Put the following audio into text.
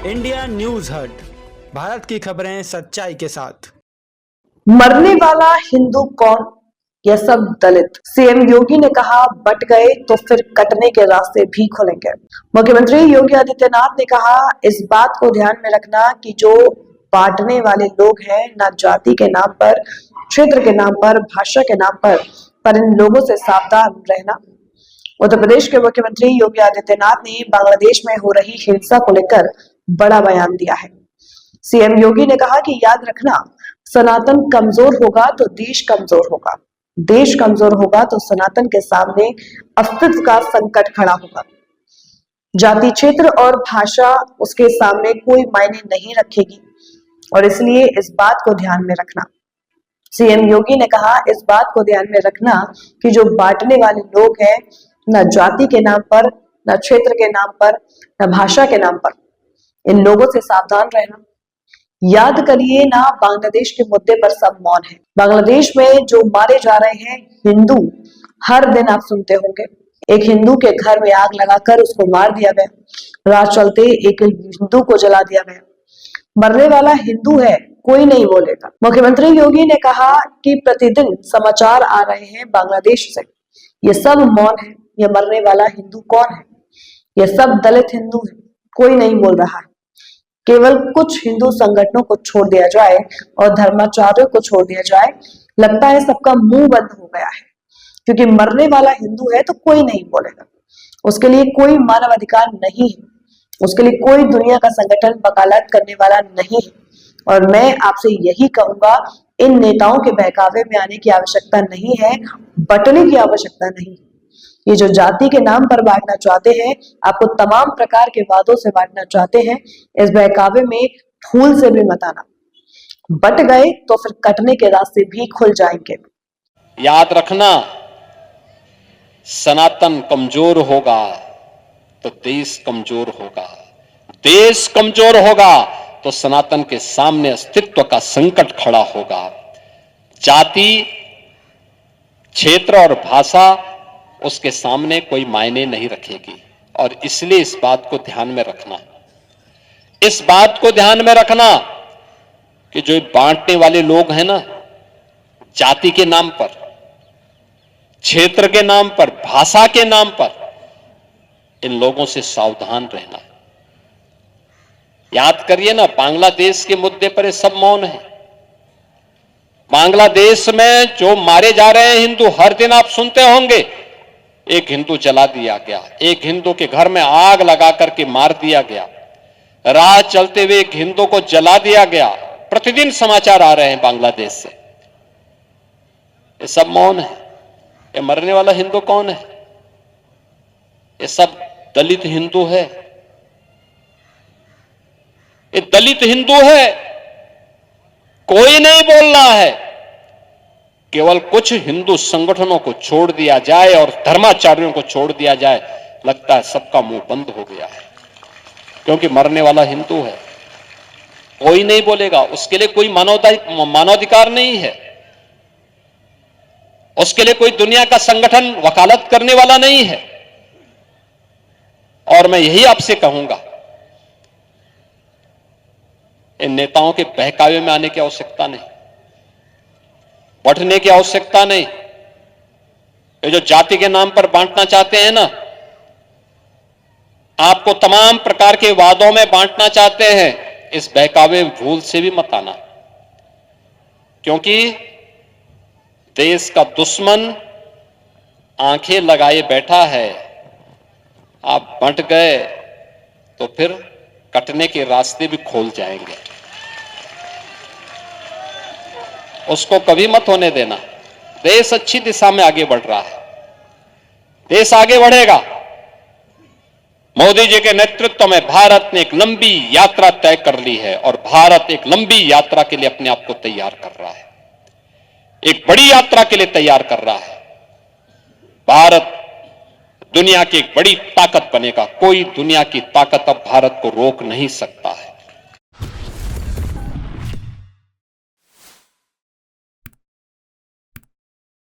India news हट, भारत की खबरें सच्चाई के साथ। मरने वाला हिंदू कौन? यह सब दलित। सीएम योगी ने कहा, बट गए तो फिर कटने के रास्ते भी खुलेंगे। मुख्यमंत्री योगी आदित्यनाथ ने कहा, इस बात को ध्यान में रखना कि जो बांटने वाले लोग हैं, ना जाति के नाम पर, क्षेत्र के नाम पर, भाषा के नाम पर इन लोगों से सावधान रहना। उत्तर प्रदेश के मुख्यमंत्री योगी आदित्यनाथ ने बांग्लादेश में हो रही हिंसा को लेकर बड़ा बयान दिया है। सीएम योगी ने कहा कि याद रखना, सनातन कमजोर होगा तो देश कमजोर होगा, देश कमजोर होगा तो सनातन के सामने अस्तित्व का संकट खड़ा होगा। जाति, क्षेत्र और भाषा उसके सामने कोई मायने नहीं रखेगी और इसलिए इस बात को ध्यान में रखना। सीएम योगी ने कहा, इस बात को ध्यान में रखना कि जो बांटने वाले लोग हैं, न जाति के नाम पर, न क्षेत्र के नाम पर, न भाषा के नाम पर, इन लोगों से सावधान रहना। याद करिए ना, बांग्लादेश के मुद्दे पर सब मौन है। बांग्लादेश में जो मारे जा रहे हैं हिंदू, हर दिन आप सुनते होंगे। एक हिंदू के घर में आग लगाकर उसको मार दिया गया, रात चलते एक हिंदू को जला दिया गया। मरने वाला हिंदू है, कोई नहीं बोलेगा। मुख्यमंत्री योगी ने कहा कि प्रतिदिन समाचार आ रहे हैं बांग्लादेश से, ये सब मौन है। ये मरने वाला हिंदू कौन है? ये सब दलित हिंदू है, कोई नहीं बोल रहा है। केवल कुछ हिंदू संगठनों को छोड़ दिया जाए और धर्माचार्यों को छोड़ दिया जाए, लगता है सबका मुंह बंद हो गया है, क्योंकि मरने वाला हिंदू है तो कोई नहीं बोलेगा। उसके लिए कोई मानव अधिकार नहीं है, उसके लिए कोई दुनिया का संगठन वकालत करने वाला नहीं है। और मैं आपसे यही कहूंगा, इन नेताओं के बहकावे में आने की आवश्यकता नहीं है, बटने की आवश्यकता नहीं है। ये जो जाति के नाम पर बांटना चाहते हैं, आपको तमाम प्रकार के वादों से बांटना चाहते हैं, इस बहकावे में फूल से भी मत आना। बट गए तो फिर कटने के रास्ते भी खुल जाएंगे। याद रखना, सनातन कमजोर होगा तो देश कमजोर होगा, देश कमजोर होगा तो सनातन के सामने अस्तित्व का संकट खड़ा होगा। जाति, क्षेत्र और भाषा उसके सामने कोई मायने नहीं रखेगी और इसलिए इस बात को ध्यान में रखना, इस बात को ध्यान में रखना कि जो बांटने वाले लोग हैं ना, जाति के नाम पर, क्षेत्र के नाम पर, भाषा के नाम पर, इन लोगों से सावधान रहना। याद करिए ना, बांग्लादेश के मुद्दे पर ये सब मौन है। बांग्लादेश में जो मारे जा रहे हैं हिंदू, हर दिन आप सुनते होंगे, एक हिंदू जला दिया गया, एक हिंदू के घर में आग लगा करके मार दिया गया, राह चलते हुए एक हिंदू को जला दिया गया। प्रतिदिन समाचार आ रहे हैं बांग्लादेश से। ये सब मौन है। ये मरने वाला हिंदू कौन है? ये सब दलित हिंदू है। ये दलित हिंदू है, कोई नहीं बोल रहा है। केवल कुछ हिंदू संगठनों को छोड़ दिया जाए और धर्माचार्यों को छोड़ दिया जाए, लगता है सबका मुंह बंद हो गया है, क्योंकि मरने वाला हिंदू है, कोई नहीं बोलेगा। उसके लिए कोई मानवाधिकार नहीं है, उसके लिए कोई दुनिया का संगठन वकालत करने वाला नहीं है। और मैं यही आपसे कहूंगा, इन नेताओं के बहकावे में आने की आवश्यकता नहीं, बढ़ने की आवश्यकता नहीं। ये जो जाति के नाम पर बांटना चाहते हैं ना, आपको तमाम प्रकार के वादों में बांटना चाहते हैं, इस बहकावे भूल से भी मत आना, क्योंकि देश का दुश्मन आंखें लगाए बैठा है। आप बंट गए तो फिर कटने के रास्ते भी खोल जाएंगे, उसको कभी मत होने देना। देश अच्छी दिशा में आगे बढ़ रहा है, देश आगे बढ़ेगा। मोदी जी के नेतृत्व में भारत ने एक लंबी यात्रा तय कर ली है और भारत एक लंबी यात्रा के लिए अपने आप को तैयार कर रहा है, एक बड़ी यात्रा के लिए तैयार कर रहा है। भारत दुनिया की एक बड़ी ताकत बनेगा। कोई दुनिया की ताकत अब भारत को रोक नहीं सकता है।